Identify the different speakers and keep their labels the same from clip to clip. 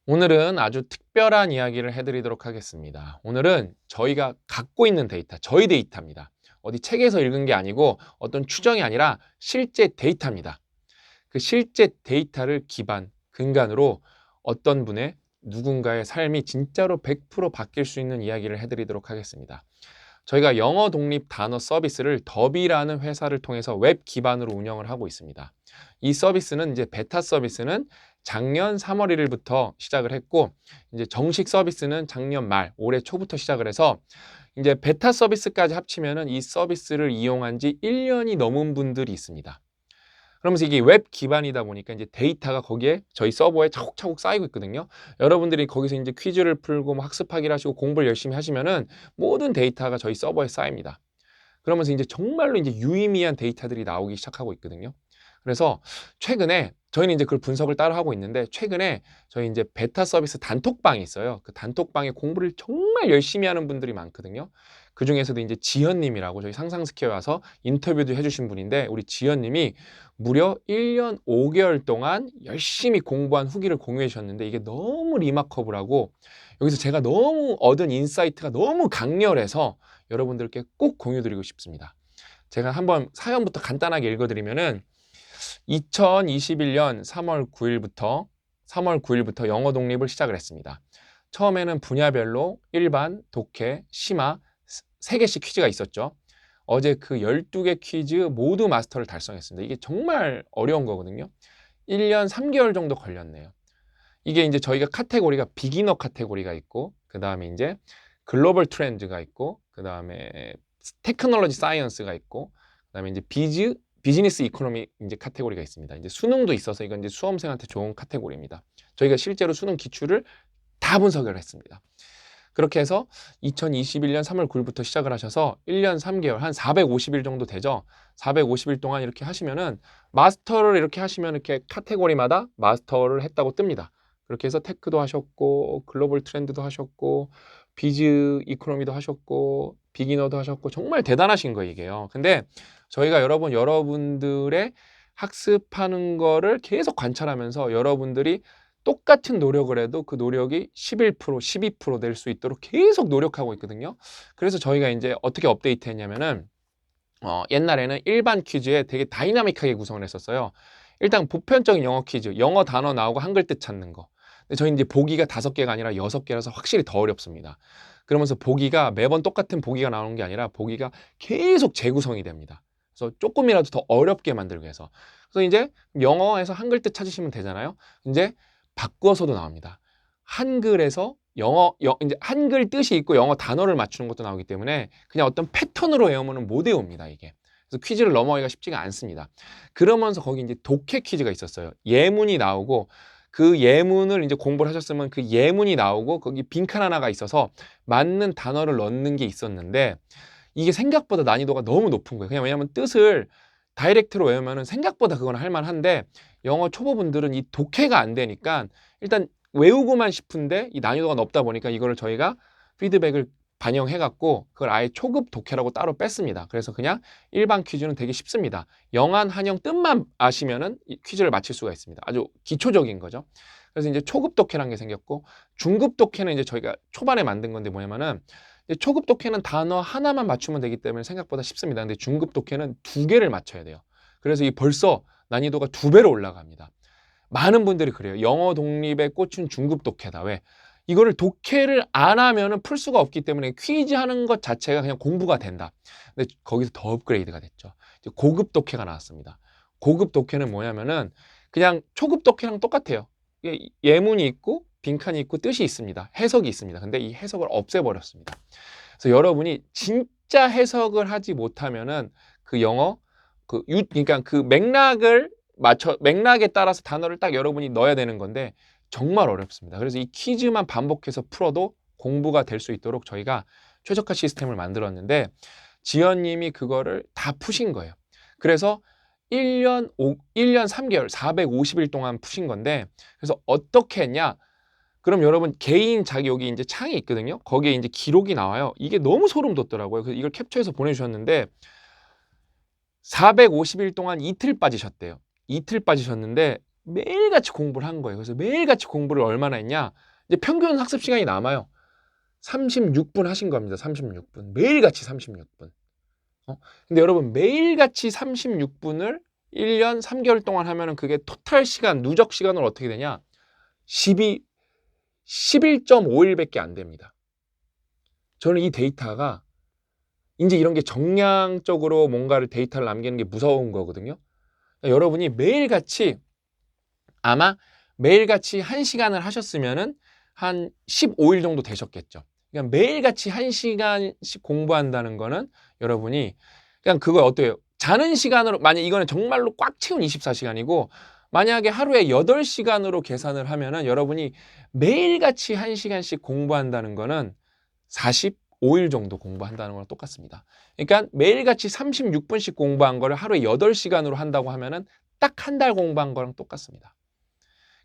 Speaker 1: 오늘은 아주 특별한 이야기를 해드리도록 하겠습니다. 오늘은 저희가 갖고 있는 데이터, 저희 데이터입니다. 어디 책에서 읽은 게 아니고 어떤 추정이 아니라 실제 데이터입니다. 그 실제 데이터를 근간으로 어떤 분의 누군가의 삶이 진짜로 100% 바뀔 수 있는 이야기를 해드리도록 하겠습니다. 저희가 영어 독립 단어 서비스를 더비라는 회사를 통해서 웹 기반으로 운영을 하고 있습니다. 이 서비스는 이제 베타 서비스는 작년 3월 1일부터 시작을 했고, 이제 정식 서비스는 작년 말, 올해 초부터 시작을 해서 이제 베타 서비스까지 합치면은 이 서비스를 이용한 지 1년이 넘은 분들이 있습니다. 그러면서 이게 웹 기반이다 보니까 이제 데이터가 거기에 저희 서버에 차곡차곡 쌓이고 있거든요. 여러분들이 거기서 이제 퀴즈를 풀고 뭐 학습하기를 하시고 공부를 열심히 하시면은 모든 데이터가 저희 서버에 쌓입니다. 그러면서 이제 정말로 이제 유의미한 데이터들이 나오기 시작하고 있거든요. 그래서 최근에 저희는 이제 그걸 분석을 따로 하고 있는데, 최근에 저희 이제 베타 서비스 단톡방이 있어요. 그 단톡방에 공부를 정말 열심히 하는 분들이 많거든요. 그 중에서도 이제 지연님이라고 저희 상상스퀘어 와서 인터뷰도 해주신 분인데, 우리 지연님이 무려 1년 5개월 동안 열심히 공부한 후기를 공유해 주셨는데, 이게 너무 리마커블하고 여기서 제가 너무 얻은 인사이트가 너무 강렬해서 여러분들께 꼭 공유드리고 싶습니다. 제가 한번 사연부터 간단하게 읽어드리면은 2021년 3월 9일부터 영어 독립을 시작을 했습니다. 처음에는 분야별로 일반, 독해, 심화 3개씩 퀴즈가 있었죠. 어제 그 12개 퀴즈 모두 마스터를 달성했습니다. 이게 정말 어려운 거거든요. 1년 3개월 정도 걸렸네요. 이게 이제 저희가 카테고리가 비기너 카테고리가 있고, 그 다음에 이제 글로벌 트렌드가 있고, 그 다음에 테크놀로지 사이언스가 있고, 그 다음에 이제 비즈니스 이코노미 이제 카테고리가 있습니다. 이제 수능도 있어서 이건 이제 수험생한테 좋은 카테고리입니다. 저희가 실제로 수능 기출을 다 분석을 했습니다. 그렇게 해서 2021년 3월 9일부터 시작을 하셔서 1년 3개월, 한 450일 정도 되죠. 450일 동안 이렇게 하시면은 마스터를 이렇게 하시면 이렇게 카테고리마다 마스터를 했다고 뜹니다. 그렇게 해서 테크도 하셨고, 글로벌 트렌드도 하셨고, 비즈 이코노미도 하셨고, 비기너도 하셨고, 정말 대단하신 거예요, 이게요. 근데 저희가 여러분들의 학습하는 거를 계속 관찰하면서 여러분들이 똑같은 노력을 해도 그 노력이 11%, 12%될 수 있도록 계속 노력하고 있거든요. 그래서 저희가 이제 어떻게 업데이트 했냐면은, 옛날에는 일반 퀴즈에 되게 다이나믹하게 구성을 했었어요. 일단 보편적인 영어 퀴즈, 영어 단어 나오고 한글 뜻 찾는 거. 근데 저희 이제 보기가 5개가 아니라 6개라서 확실히 더 어렵습니다. 그러면서 보기가 매번 똑같은 보기가 나오는 게 아니라 보기가 계속 재구성이 됩니다. 그래서 조금이라도 더 어렵게 만들기 위해서. 그래서 이제 영어에서 한글 뜻 찾으시면 되잖아요. 이제 바꿔서도 나옵니다. 한글에서 이제 한글 뜻이 있고 영어 단어를 맞추는 것도 나오기 때문에 그냥 어떤 패턴으로 외우면 못 외웁니다, 이게. 그래서 퀴즈를 넘어가기가 쉽지가 않습니다. 그러면서 거기 이제 독해 퀴즈가 있었어요. 예문이 나오고, 그 예문을 이제 공부를 하셨으면 그 예문이 나오고 거기 빈칸 하나가 있어서 맞는 단어를 넣는 게 있었는데, 이게 생각보다 난이도가 너무 높은 거예요. 그냥 왜냐면 뜻을 다이렉트로 외우면은 생각보다 그건 할만한데, 영어 초보분들은 이 독해가 안 되니까 일단 외우고만 싶은데 이 난이도가 높다 보니까 이거를 저희가 피드백을 반영해갖고 그걸 아예 초급 독해라고 따로 뺐습니다. 그래서 그냥 일반 퀴즈는 되게 쉽습니다. 영한, 한영 뜻만 아시면은 이 퀴즈를 맞힐 수가 있습니다. 아주 기초적인 거죠. 그래서 이제 초급 독해라는 게 생겼고, 중급 독해는 이제 저희가 초반에 만든 건데 뭐냐면은, 초급 독해는 단어 하나만 맞추면 되기 때문에 생각보다 쉽습니다. 근데 중급 독해는 2개를 맞춰야 돼요. 그래서 이 벌써 난이도가 2배로 올라갑니다. 많은 분들이 그래요. 영어 독립에 꽂힌 중급 독해다. 왜? 이거를 독해를 안 하면은 풀 수가 없기 때문에 퀴즈 하는 것 자체가 그냥 공부가 된다. 근데 거기서 더 업그레이드가 됐죠. 이제 고급 독해가 나왔습니다. 고급 독해는 뭐냐면은 그냥 초급 독해랑 똑같아요. 예문이 있고 빈칸이 있고 뜻이 있습니다. 해석이 있습니다. 근데 이 해석을 없애버렸습니다. 그래서 여러분이 진짜 해석을 하지 못하면은 그 영어 그러니까 그 맥락에 따라서 단어를 딱 여러분이 넣어야 되는 건데 정말 어렵습니다. 그래서 이 퀴즈만 반복해서 풀어도 공부가 될 수 있도록 저희가 최적화 시스템을 만들었는데, 지연님이 그거를 다 푸신 거예요. 그래서 1년 3개월, 450일 동안 푸신 건데, 그래서 어떻게 했냐? 그럼 여러분 개인 자기 여기 이제 창이 있거든요. 거기에 이제 기록이 나와요. 이게 너무 소름 돋더라고요. 그래서 이걸 캡처해서 보내주셨는데 450일 동안 이틀 빠지셨대요. 이틀 빠지셨는데 매일같이 공부를 한 거예요. 그래서 매일같이 공부를 얼마나 했냐? 이제 평균 학습 시간이 남아요. 36분 하신 겁니다. 36분. 매일같이 36분. 근데 여러분 매일같이 36분을 1년 3개월 동안 하면은 그게 토탈 시간, 누적 시간으로 어떻게 되냐? 11.5일밖에 안 됩니다. 저는 이 데이터가 이제 이런 게 정량적으로 뭔가를 데이터를 남기는 게 무서운 거거든요. 그러니까 여러분이 매일같이 아마 매일같이 1시간을 하셨으면은 한 15일 정도 되셨겠죠. 그러니까 매일같이 1시간씩 공부한다는 거는 여러분이 그냥 그거 어때요? 자는 시간으로 만약 이거는 정말로 꽉 채운 24시간이고 만약에 하루에 8시간으로 계산을 하면은 여러분이 매일같이 1시간씩 공부한다는 거는 45일 정도 공부한다는 거랑 똑같습니다. 그러니까 매일같이 36분씩 공부한 거를 하루에 8시간으로 한다고 하면은 딱 한 달 공부한 거랑 똑같습니다.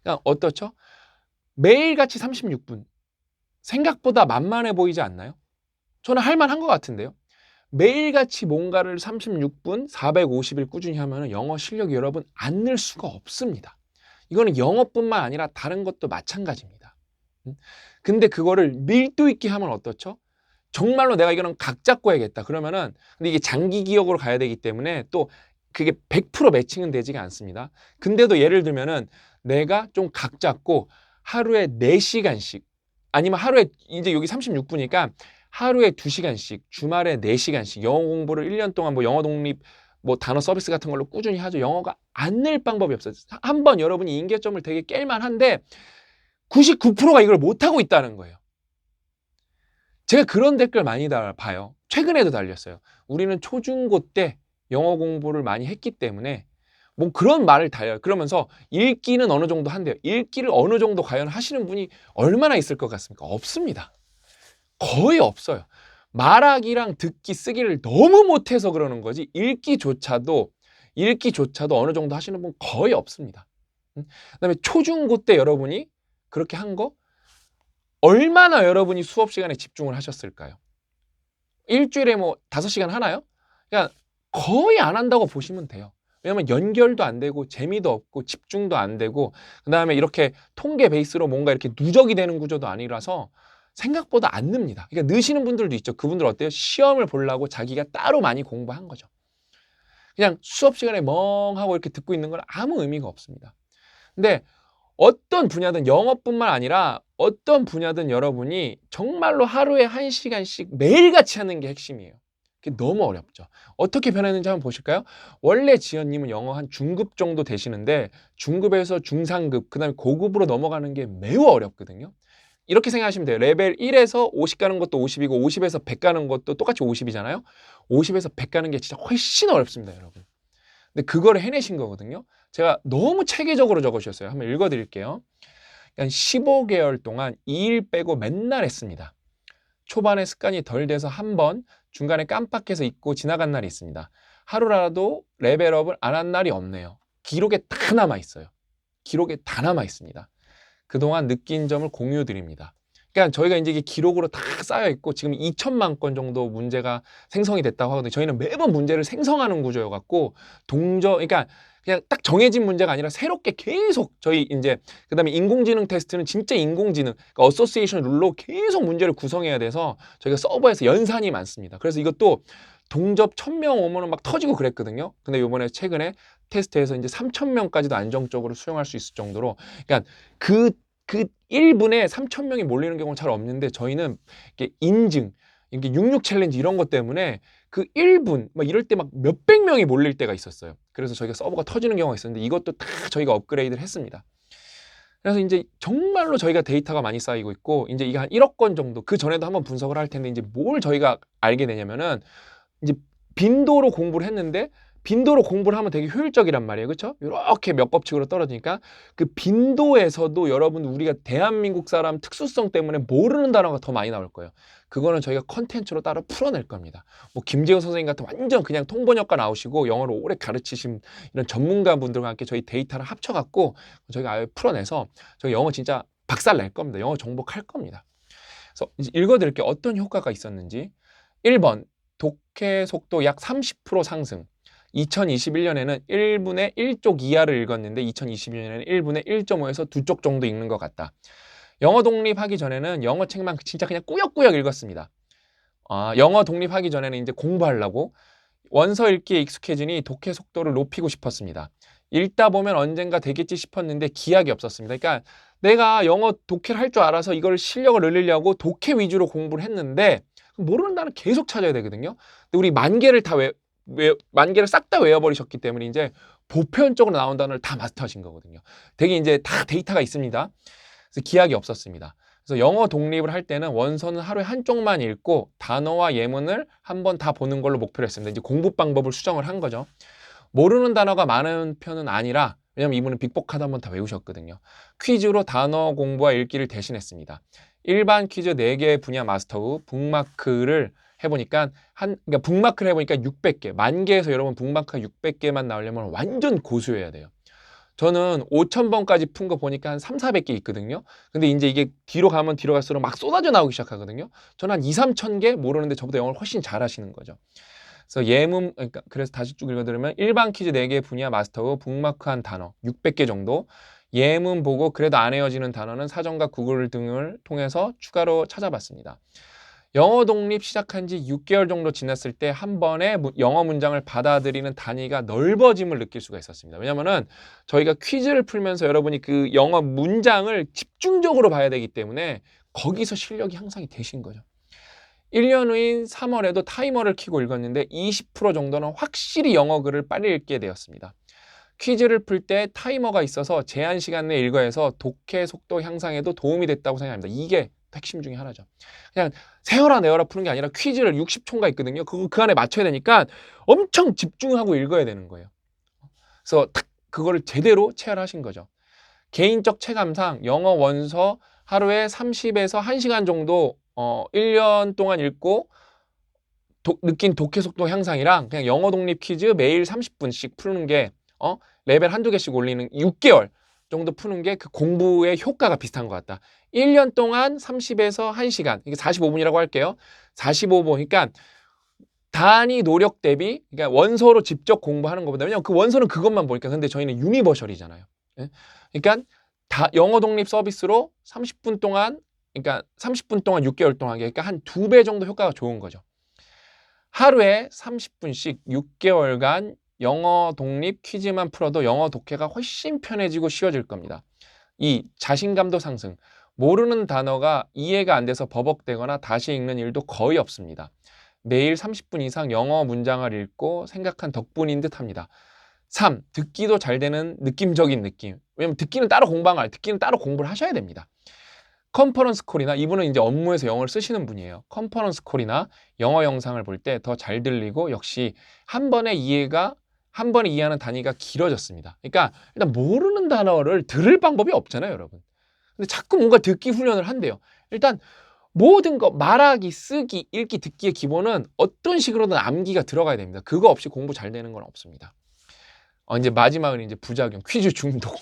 Speaker 1: 그러니까 어떻죠? 매일같이 36분. 생각보다 만만해 보이지 않나요? 저는 할 만한 것 같은데요. 매일같이 뭔가를 36분, 450일 꾸준히 하면 영어 실력이 여러분 안 늘 수가 없습니다. 이거는 영어뿐만 아니라 다른 것도 마찬가지입니다. 근데 그거를 밀도 있게 하면 어떻죠? 정말로 내가 이거는 각 잡고 해야겠다. 그러면은 근데 이게 장기 기억으로 가야 되기 때문에 또 그게 100% 매칭은 되지가 않습니다. 근데도 예를 들면은 내가 좀 각 잡고 하루에 4시간씩 아니면 하루에 이제 여기 36분이니까 하루에 2시간씩 주말에 4시간씩 영어 공부를 1년 동안 뭐 영어 독립 뭐 단어 서비스 같은 걸로 꾸준히 하죠. 영어가 안 늘 방법이 없어요. 한번 여러분이 임계점을 되게 깰만 한데 99%가 이걸 못하고 있다는 거예요. 제가 그런 댓글 많이 봐요. 최근에도 달렸어요. 우리는 초중고 때 영어 공부를 많이 했기 때문에 뭐 그런 말을 달려요. 그러면서 읽기는 어느 정도 한대요. 읽기를 어느 정도 과연 하시는 분이 얼마나 있을 것 같습니까? 없습니다. 거의 없어요. 말하기랑 듣기, 쓰기를 너무 못해서 그러는 거지 읽기조차도 어느 정도 하시는 분 거의 없습니다. 그다음에 초중고 때 여러분이 그렇게 한 거 얼마나 여러분이 수업 시간에 집중을 하셨을까요? 일주일에 뭐 5시간 하나요? 그러니까 거의 안 한다고 보시면 돼요. 왜냐면 연결도 안 되고 재미도 없고 집중도 안 되고 그다음에 이렇게 통계 베이스로 뭔가 이렇게 누적이 되는 구조도 아니라서 생각보다 안 늡니다. 그러니까 느시는 분들도 있죠. 그분들 어때요? 시험을 보려고 자기가 따로 많이 공부한 거죠. 그냥 수업 시간에 멍하고 이렇게 듣고 있는 건 아무 의미가 없습니다. 근데 어떤 분야든 영어뿐만 아니라 어떤 분야든 여러분이 정말로 하루에 1시간씩 매일같이 하는 게 핵심이에요. 그게 너무 어렵죠. 어떻게 변했는지 한번 보실까요? 원래 지연님은 영어 한 중급 정도 되시는데 중급에서 중상급, 그 다음에 고급으로 넘어가는 게 매우 어렵거든요. 이렇게 생각하시면 돼요. 레벨 1에서 50 가는 것도 50이고 50에서 100 가는 것도 똑같이 50이잖아요. 50에서 100 가는 게 진짜 훨씬 어렵습니다, 여러분. 근데 그거를 해내신 거거든요. 제가 너무 체계적으로 적으셨어요. 한번 읽어드릴게요. 15개월 동안 2일 빼고 맨날 했습니다. 초반에 습관이 덜 돼서 한 번, 중간에 깜빡해서 잊고 지나간 날이 있습니다. 하루라도 레벨업을 안 한 날이 없네요. 기록에 다 남아 있어요. 기록에 다 남아 있습니다. 그동안 느낀 점을 공유 드립니다. 그러니까 저희가 이제 이게 기록으로 다 쌓여 있고 지금 2천만 건 정도 문제가 생성이 됐다고 하거든요. 저희는 매번 문제를 생성하는 구조여 갖고 그러니까 그냥 딱 정해진 문제가 아니라 새롭게 계속 저희 이제 그다음에 인공지능 테스트는 진짜 인공지능 그러니까 어소시에이션 룰로 계속 문제를 구성해야 돼서 저희가 서버에서 연산이 많습니다. 그래서 이것도 동접 1000명 오면은 막 터지고 그랬거든요. 근데 요번에 최근에 테스트에서 이제 3000명까지도 안정적으로 수용할 수 있을 정도로 그러니까 그 1분에 3000명이 몰리는 경우는 잘 없는데 저희는 이렇게 인증, 이렇게 66 챌린지 이런 것 때문에 그 1분 막 이럴 때 막 몇백 명이 몰릴 때가 있었어요. 그래서 저희가 서버가 터지는 경우가 있었는데 이것도 다 저희가 업그레이드를 했습니다. 그래서 이제 정말로 저희가 데이터가 많이 쌓이고 있고 이제 이게 한 1억 건 정도 그 전에도 한번 분석을 할 텐데 이제 뭘 저희가 알게 되냐면은 이제 빈도로 공부를 했는데 빈도로 공부를 하면 되게 효율적이란 말이에요. 그렇죠? 이렇게 몇 법칙으로 떨어지니까 그 빈도에서도 여러분 우리가 대한민국 사람 특수성 때문에 모르는 단어가 더 많이 나올 거예요. 그거는 저희가 컨텐츠로 따로 풀어낼 겁니다. 뭐 김재호 선생님 같은 완전 그냥 통번역가 나오시고 영어를 오래 가르치신 이런 전문가분들과 함께 저희 데이터를 합쳐갖고 저희가 아예 풀어내서 저희 영어 진짜 박살 낼 겁니다. 영어 정복할 겁니다. 그래서 이제 읽어드릴게요. 어떤 효과가 있었는지. 1번 독해 속도 약 30% 상승. 2021년에는 1분의 1쪽 이하를 읽었는데 2022년에는 1분의 1.5에서 2쪽 정도 읽는 것 같다. 영어 독립하기 전에는 영어 책만 진짜 그냥 꾸역꾸역 읽었습니다. 영어 독립하기 전에는 이제 공부하려고 원서 읽기에 익숙해지니 독해 속도를 높이고 싶었습니다. 읽다 보면 언젠가 되겠지 싶었는데 기약이 없었습니다. 그러니까 내가 영어 독해를 할 줄 알아서 이걸 실력을 늘리려고 독해 위주로 공부를 했는데 모르는 단어 계속 찾아야 되거든요. 근데 우리 만 개를 만 개를 싹 다 외워버리셨기 때문에 이제 보편적으로 나온 단어를 다 마스터하신 거거든요. 되게 이제 다 데이터가 있습니다. 그래서 기약이 없었습니다. 그래서 영어 독립을 할 때는 원서는 하루에 한쪽만 읽고 단어와 예문을 한번 다 보는 걸로 목표로 했습니다. 이제 공부 방법을 수정을 한 거죠. 모르는 단어가 많은 편은 아니라, 왜냐면 이분은 빅보카드 한번 다 외우셨거든요. 퀴즈로 단어 공부와 읽기를 대신했습니다. 일반 퀴즈 4개 분야 마스터 후 북마크를 해보니까 그러니까 북마크를 해보니까 600개, 만 개에서 여러분 북마크가 600개만 나오려면 완전 고수여야 돼요. 저는 5,000번까지 푼 거 보니까 한 3, 400개 있거든요. 근데 이제 이게 뒤로 가면 뒤로 갈수록 막 쏟아져 나오기 시작하거든요. 저는 한 2, 3천 개 모르는데 저보다 영어를 훨씬 잘하시는 거죠. 그래서 그래서 다시 쭉 읽어드리면 일반 퀴즈 4개 분야 마스터 후 북마크한 단어 600개 정도, 예문 보고 그래도 안 외워지는 단어는 사전과 구글 등을 통해서 추가로 찾아봤습니다. 영어 독립 시작한 지 6개월 정도 지났을 때 한 번에 영어 문장을 받아들이는 단위가 넓어짐을 느낄 수가 있었습니다. 왜냐면은 저희가 퀴즈를 풀면서 여러분이 그 영어 문장을 집중적으로 봐야 되기 때문에 거기서 실력이 향상이 되신 거죠. 1년 후인 3월에도 타이머를 켜고 읽었는데 20% 정도는 확실히 영어 글을 빨리 읽게 되었습니다. 퀴즈를 풀 때 타이머가 있어서 제한 시간 내에 읽어야 해서 독해 속도 향상에도 도움이 됐다고 생각합니다. 이게 핵심 중에 하나죠. 그냥 세어라 내어라 푸는 게 아니라 퀴즈를 60초인가 있거든요. 그 안에 맞춰야 되니까 엄청 집중하고 읽어야 되는 거예요. 그래서 딱 그거를 제대로 체화하신 거죠. 개인적 체감상 영어 원서 하루에 30에서 1시간 정도 1년 동안 읽고 느낀 독해 속도 향상이랑 그냥 영어 독립 퀴즈 매일 30분씩 푸는 게 레벨 한두 개씩 올리는 6개월 정도 푸는 게 그 공부의 효과가 비슷한 것 같다. 1년 동안 30에서 1시간, 이게 45분이라고 할게요. 45분, 그러니까 단위 노력 대비, 그러니까 원서로 직접 공부하는 것보다, 왜냐면 그 원서는 그것만 보니까, 근데 저희는 유니버셜이잖아요. 예? 그러니까 영어 독립 서비스로 30분 동안, 그러니까 30분 동안 6개월 동안, 그러니까 한 2배 정도 효과가 좋은 거죠. 하루에 30분씩 6개월간 영어 독립 퀴즈만 풀어도 영어 독해가 훨씬 편해지고 쉬워질 겁니다. 자신감도 상승. 모르는 단어가 이해가 안 돼서 버벅대거나 다시 읽는 일도 거의 없습니다. 매일 30분 이상 영어 문장을 읽고 생각한 덕분인 듯 합니다. 3. 듣기도 잘 되는 느낌적인 느낌. 왜냐면 듣기는 따로 공부를 하셔야 됩니다. 컨퍼런스 콜이나, 이분은 이제 업무에서 영어를 쓰시는 분이에요. 컨퍼런스 콜이나 영어 영상을 볼 때 더 잘 들리고 역시 한 번에 이해하는 단위가 길어졌습니다. 그러니까 일단 모르는 단어를 들을 방법이 없잖아요, 여러분. 근데 자꾸 뭔가 듣기 훈련을 한대요. 일단 모든 거 말하기, 쓰기, 읽기, 듣기의 기본은 어떤 식으로든 암기가 들어가야 됩니다. 그거 없이 공부 잘 되는 건 없습니다. 이제 마지막은 이제 부작용, 퀴즈 중독.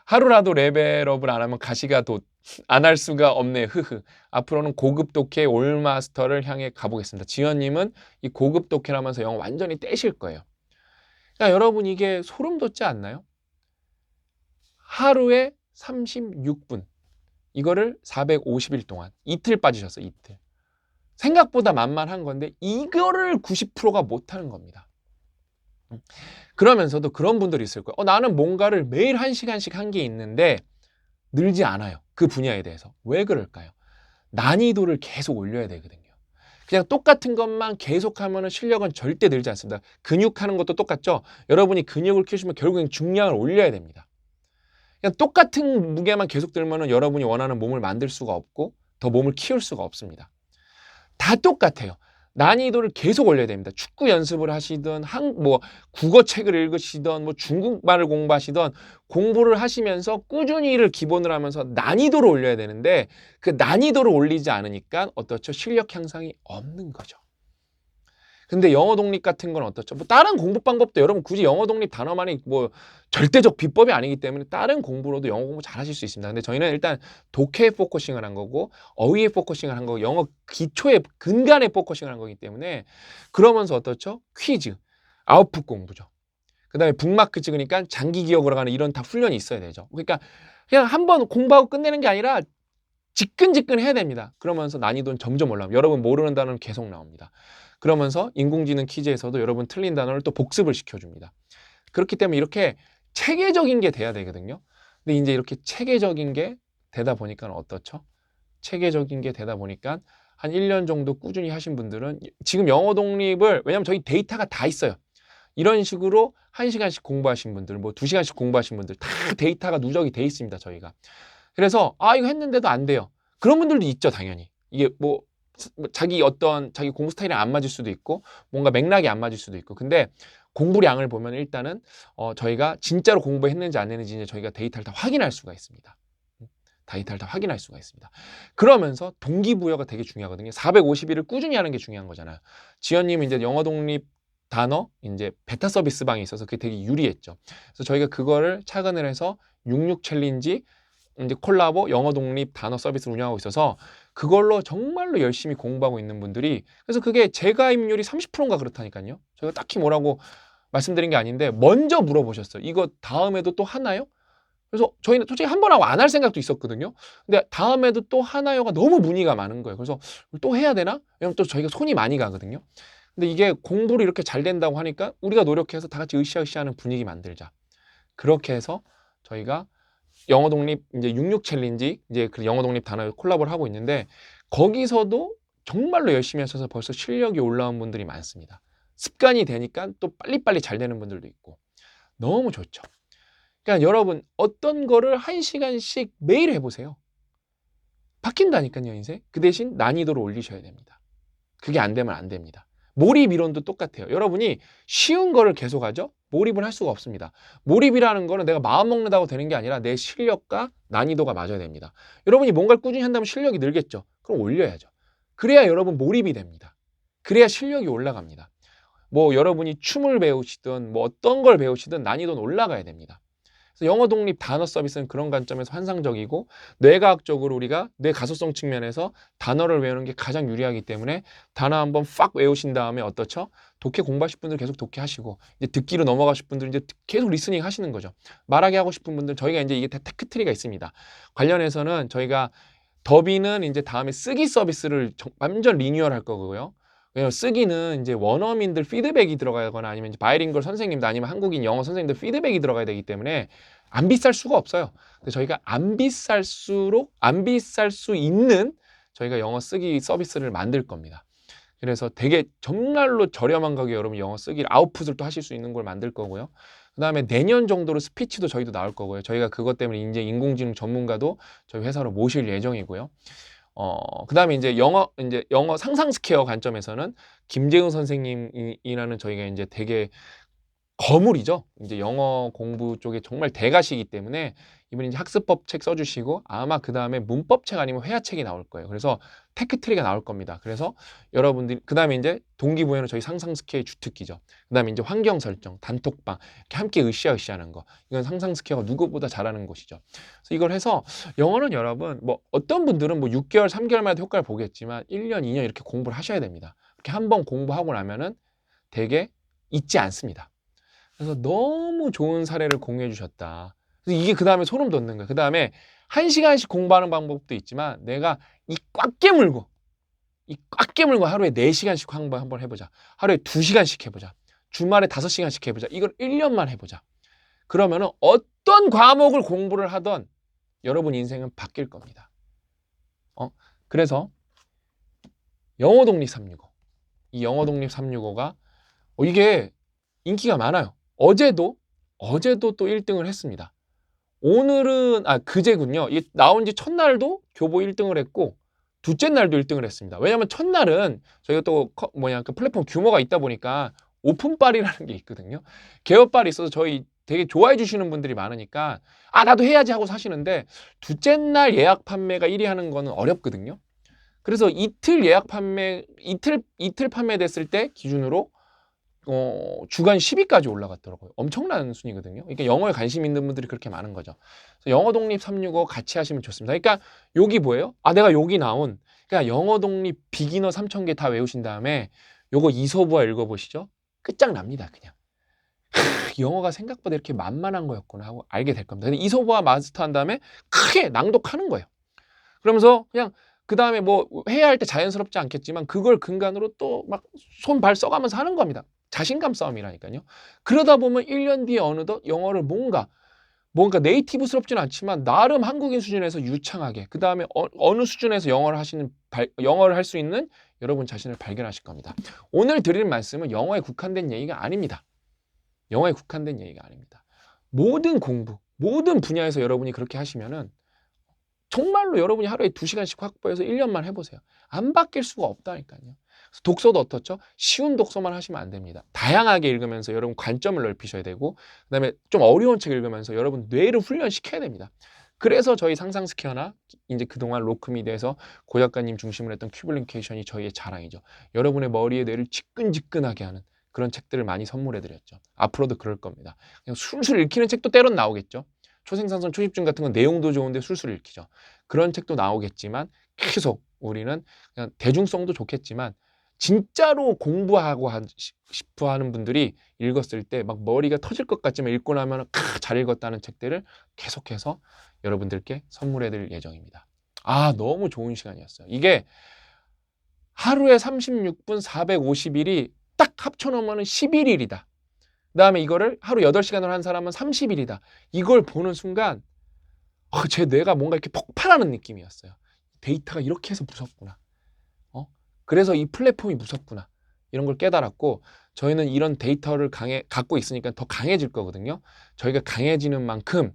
Speaker 1: 하루라도 레벨업을 안 하면 가시가 안 할 수가 없네. 흐흐. 앞으로는 고급 독해 올마스터를 향해 가보겠습니다. 지연님은 이 고급 독해를 하면서 영어 완전히 떼실 거예요. 그러니까 여러분 이게 소름 돋지 않나요? 하루에 36분. 이거를 450일 동안. 이틀 빠지셨어요, 이틀. 생각보다 만만한 건데 이거를 90%가 못하는 겁니다. 그러면서도 그런 분들이 있을 거예요. 나는 뭔가를 매일 1시간씩 한 게 있는데 늘지 않아요. 그 분야에 대해서. 왜 그럴까요? 난이도를 계속 올려야 되거든요. 그냥 똑같은 것만 계속하면 실력은 절대 늘지 않습니다. 근육하는 것도 똑같죠? 여러분이 근육을 키우시면 결국엔 중량을 올려야 됩니다. 그냥 똑같은 무게만 계속 들면 여러분이 원하는 몸을 만들 수가 없고 더 몸을 키울 수가 없습니다. 다 똑같아요. 난이도를 계속 올려야 됩니다. 축구 연습을 하시든 국어책을 읽으시든 중국말을 공부하시든 공부를 하시면서 꾸준히 이를 기본으로 하면서 난이도를 올려야 되는데 그 난이도를 올리지 않으니까 어떻죠? 실력 향상이 없는 거죠. 근데 영어 독립 같은 건 어떻죠? 다른 공부 방법도 여러분 굳이 영어 독립 단어만이 절대적 비법이 아니기 때문에 다른 공부로도 영어 공부 잘 하실 수 있습니다. 근데 저희는 일단 독해에 포커싱을 한 거고 어휘에 포커싱을 한 거고 영어 기초의 근간에 포커싱을 한 거기 때문에 그러면서 어떻죠? 퀴즈, 아웃풋 공부죠. 그다음에 북마크 찍으니까 장기 기억으로 가는 이런 다 훈련이 있어야 되죠. 그러니까 그냥 한번 공부하고 끝내는 게 아니라 지끈지끈 해야 됩니다. 그러면서 난이도는 점점 올라옵니다. 여러분 모르는 단어는 계속 나옵니다. 그러면서 인공지능 퀴즈에서도 여러분 틀린 단어를 또 복습을 시켜줍니다. 그렇기 때문에 이렇게 체계적인 게 돼야 되거든요. 근데 이제 이렇게 체계적인 게 되다 보니까 어떻죠? 체계적인 게 되다 보니까 한 1년 정도 꾸준히 하신 분들은 지금 영어 독립을, 왜냐면 저희 데이터가 다 있어요. 이런 식으로 1시간씩 공부하신 분들, 뭐 2시간씩 공부하신 분들 다 데이터가 누적이 돼 있습니다, 저희가. 그래서 이거 했는데도 안 돼요. 그런 분들도 있죠, 당연히. 이게 뭐 자기 공부 스타일이 안 맞을 수도 있고 뭔가 맥락이 안 맞을 수도 있고. 근데 공부량을 보면 일단은 저희가 진짜로 공부했는지 안 했는지 이제 저희가 데이터를 다 확인할 수가 있습니다. 데이터를 다 확인할 수가 있습니다. 그러면서 동기부여가 되게 중요하거든요. 450일을 꾸준히 하는 게 중요한 거잖아요. 지연님은 이제 영어 독립 단어 이제 베타 서비스 방이 있어서 그게 되게 유리했죠. 그래서 저희가 그거를 착안을 해서 66 챌린지 이제 콜라보 영어 독립 단어 서비스를 운영하고 있어서 그걸로 정말로 열심히 공부하고 있는 분들이, 그래서 그게 재가입률이 30%인가 그렇다니까요. 저희가 딱히 뭐라고 말씀드린 게 아닌데 먼저 물어보셨어요. 이거 다음에도 또 하나요? 그래서 저희는 솔직히 한 번 하고 안 할 생각도 있었거든요. 근데 다음에도 또 하나요가 너무 문의가 많은 거예요. 그래서 또 해야 되나? 왜냐면 또 저희가 손이 많이 가거든요. 근데 이게 공부를 이렇게 잘 된다고 하니까 우리가 노력해서 다 같이 으쌰으쌰하는 분위기 만들자. 그렇게 해서 저희가 영어 독립 이제 66 챌린지 이제 그 영어 독립 단어 콜라보를 하고 있는데 거기서도 정말로 열심히 하셔서 벌써 실력이 올라온 분들이 많습니다. 습관이 되니까 또 빨리빨리 잘 되는 분들도 있고 너무 좋죠. 그러니까 여러분 어떤 거를 1시간씩 매일 해보세요. 바뀐다니까요, 인생. 그 대신 난이도를 올리셔야 됩니다. 그게 안 되면 안 됩니다. 몰입 이론도 똑같아요. 여러분이 쉬운 거를 계속하죠? 몰입을 할 수가 없습니다. 몰입이라는 거는 내가 마음 먹는다고 되는 게 아니라 내 실력과 난이도가 맞아야 됩니다. 여러분이 뭔가를 꾸준히 한다면 실력이 늘겠죠? 그럼 올려야죠. 그래야 여러분 몰입이 됩니다. 그래야 실력이 올라갑니다. 뭐 여러분이 춤을 배우시든 뭐 어떤 걸 배우시든 난이도는 올라가야 됩니다. 그래서 영어 독립 단어 서비스는 그런 관점에서 환상적이고 뇌과학적으로 우리가 뇌 가소성 측면에서 단어를 외우는 게 가장 유리하기 때문에 단어 한번 팍 외우신 다음에 어떻죠? 독해 공부하실 분들 계속 독해하시고 이제 듣기로 넘어가실 분들 이제 계속 리스닝 하시는 거죠. 말하게 하고 싶은 분들 저희가 이제 이게 테크트리가 있습니다. 관련해서는 저희가 더비는 이제 다음에 쓰기 서비스를 완전 리뉴얼 할 거고요. 왜냐면 쓰기는 이제 원어민들 피드백이 들어가거나 아니면 이제 바이링걸 선생님들 아니면 한국인 영어 선생님들 피드백이 들어가야 되기 때문에 안 비쌀 수가 없어요. 근데 저희가 안 비쌀 수 있는 저희가 영어 쓰기 서비스를 만들 겁니다. 그래서 되게 정말로 저렴한 가격에 여러분 영어 쓰기를 아웃풋을 또 하실 수 있는 걸 만들 거고요. 그 다음에 내년 정도로 스피치도 저희도 나올 거고요. 저희가 그것 때문에 이제 인공지능 전문가도 저희 회사로 모실 예정이고요. 그 다음에 이제 영어 상상 스퀘어 관점에서는 김재훈 선생님이라는 저희가 이제 되게 거물이죠. 이제 영어 공부 쪽에 정말 대가시기 때문에 이분이 이제 학습법 책 써주시고 아마 그 다음에 문법 책 아니면 회화책이 나올 거예요. 그래서 테크트리가 나올 겁니다. 그래서 여러분들이 그 다음에 이제 동기부여는 저희 상상스퀘어의 주특기죠. 그 다음에 이제 환경 설정, 단톡방 이렇게 함께 으쌰으쌰하는 거. 이건 상상스퀘어가 누구보다 잘하는 것이죠. 그래서 이걸 해서 영어는 여러분 뭐 어떤 분들은 뭐 6개월, 3개월마다 효과를 보겠지만 1년, 2년 이렇게 공부를 하셔야 됩니다. 이렇게 한번 공부하고 나면은 되게 잊지 않습니다. 그래서 너무 좋은 사례를 공유해 주셨다. 그래서 이게 그 다음에 소름 돋는 거예요. 그 다음에 1시간씩 공부하는 방법도 있지만 내가 이 꽉 깨물고 하루에 4시간씩 한번 해보자. 하루에 2시간씩 해보자. 주말에 5시간씩 해보자. 이걸 1년만 해보자. 그러면은 어떤 과목을 공부를 하던 여러분 인생은 바뀔 겁니다. 그래서 영어 독립 365. 이 영어 독립 365가 이게 인기가 많아요. 어제도 또 1등을 했습니다. 오늘은 그제군요. 이게 나온 지 첫날도 교보 1등을 했고 둘째 날도 1등을 했습니다. 왜냐하면 첫날은 저희가 또 그 플랫폼 규모가 있다 보니까 오픈빨이라는 게 있거든요. 개업빨이 있어서 저희 되게 좋아해 주시는 분들이 많으니까 나도 해야지 하고 사시는데 둘째 날 예약 판매가 1위 하는 거는 어렵거든요. 그래서 이틀 판매됐을 때 기준으로 주간 10위까지 올라갔더라고요. 엄청난 순위거든요. 그러니까 영어에 관심 있는 분들이 그렇게 많은 거죠. 그래서 영어 독립 365 같이 하시면 좋습니다. 그러니까 여기 뭐예요? 내가 여기 나온 그러니까 영어 독립 비기너 3,000개 다 외우신 다음에 요거 이소부화 읽어보시죠. 끝장납니다, 그냥. 영어가 생각보다 이렇게 만만한 거였구나 하고 알게 될 겁니다. 근데 이소부화 마스터한 다음에 크게 낭독하는 거예요. 그러면서 그냥 그 다음에 뭐 해야 할 때 자연스럽지 않겠지만 그걸 근간으로 또 막 손 발 써가면서 하는 겁니다. 자신감 싸움이라니까요. 그러다 보면 1년 뒤에 어느덧 영어를 뭔가 네이티브스럽지는 않지만 나름 한국인 수준에서 유창하게 그 다음에 어느 수준에서 영어를 할 수 있는 여러분 자신을 발견하실 겁니다. 오늘 드릴 말씀은 영어에 국한된 얘기가 아닙니다. 영어에 국한된 얘기가 아닙니다. 모든 공부, 모든 분야에서 여러분이 그렇게 하시면은 정말로 여러분이 하루에 2시간씩 확보해서 1년만 해보세요. 안 바뀔 수가 없다니까요. 그래서 독서도 어떻죠? 쉬운 독서만 하시면 안 됩니다. 다양하게 읽으면서 여러분 관점을 넓히셔야 되고 그다음에 좀 어려운 책 읽으면서 여러분 뇌를 훈련시켜야 됩니다. 그래서 저희 상상스퀘어나 이제 그동안 로크미드에서 고 작가님 중심으로 했던 큐블링케이션이 저희의 자랑이죠. 여러분의 머리에 뇌를 지끈지끈하게 하는 그런 책들을 많이 선물해드렸죠. 앞으로도 그럴 겁니다. 그냥 술술 읽히는 책도 때론 나오겠죠. 초생산성 초집중 같은 건 내용도 좋은데 술술 읽히죠. 그런 책도 나오겠지만 계속 우리는 그냥 대중성도 좋겠지만 진짜로 공부하고 싶어 하는 분들이 읽었을 때 막 머리가 터질 것 같지만 읽고 나면 잘 읽었다는 책들을 계속해서 여러분들께 선물해 드릴 예정입니다. 아, 너무 좋은 시간이었어요. 이게 하루에 36분 450일이 딱 합쳐놓으면 11일이다. 그 다음에 이거를 하루 8시간을 한 사람은 30일이다. 이걸 보는 순간 제 뇌가 뭔가 이렇게 폭발하는 느낌이었어요. 데이터가 이렇게 해서 무섭구나. 그래서 이 플랫폼이 무섭구나. 이런 걸 깨달았고 저희는 이런 데이터를 갖고 있으니까 더 강해질 거거든요. 저희가 강해지는 만큼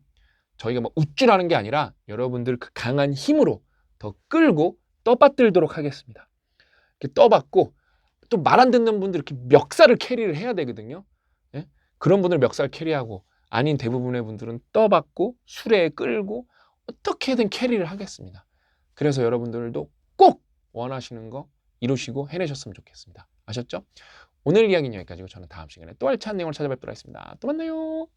Speaker 1: 저희가 뭐 우쭐하는 게 아니라 여러분들 그 강한 힘으로 더 끌고 떠받들도록 하겠습니다. 이렇게 떠받고 또 말 안 듣는 분들 이렇게 멱살을 캐리를 해야 되거든요. 예? 그런 분들 멱살 캐리하고 아닌 대부분의 분들은 떠받고 수레에 끌고 어떻게든 캐리를 하겠습니다. 그래서 여러분들도 꼭 원하시는 거 이루시고 해내셨으면 좋겠습니다. 아셨죠? 오늘 이야기는 여기까지고 저는 다음 시간에 또 알찬 내용을 찾아뵙도록 하겠습니다. 또 만나요.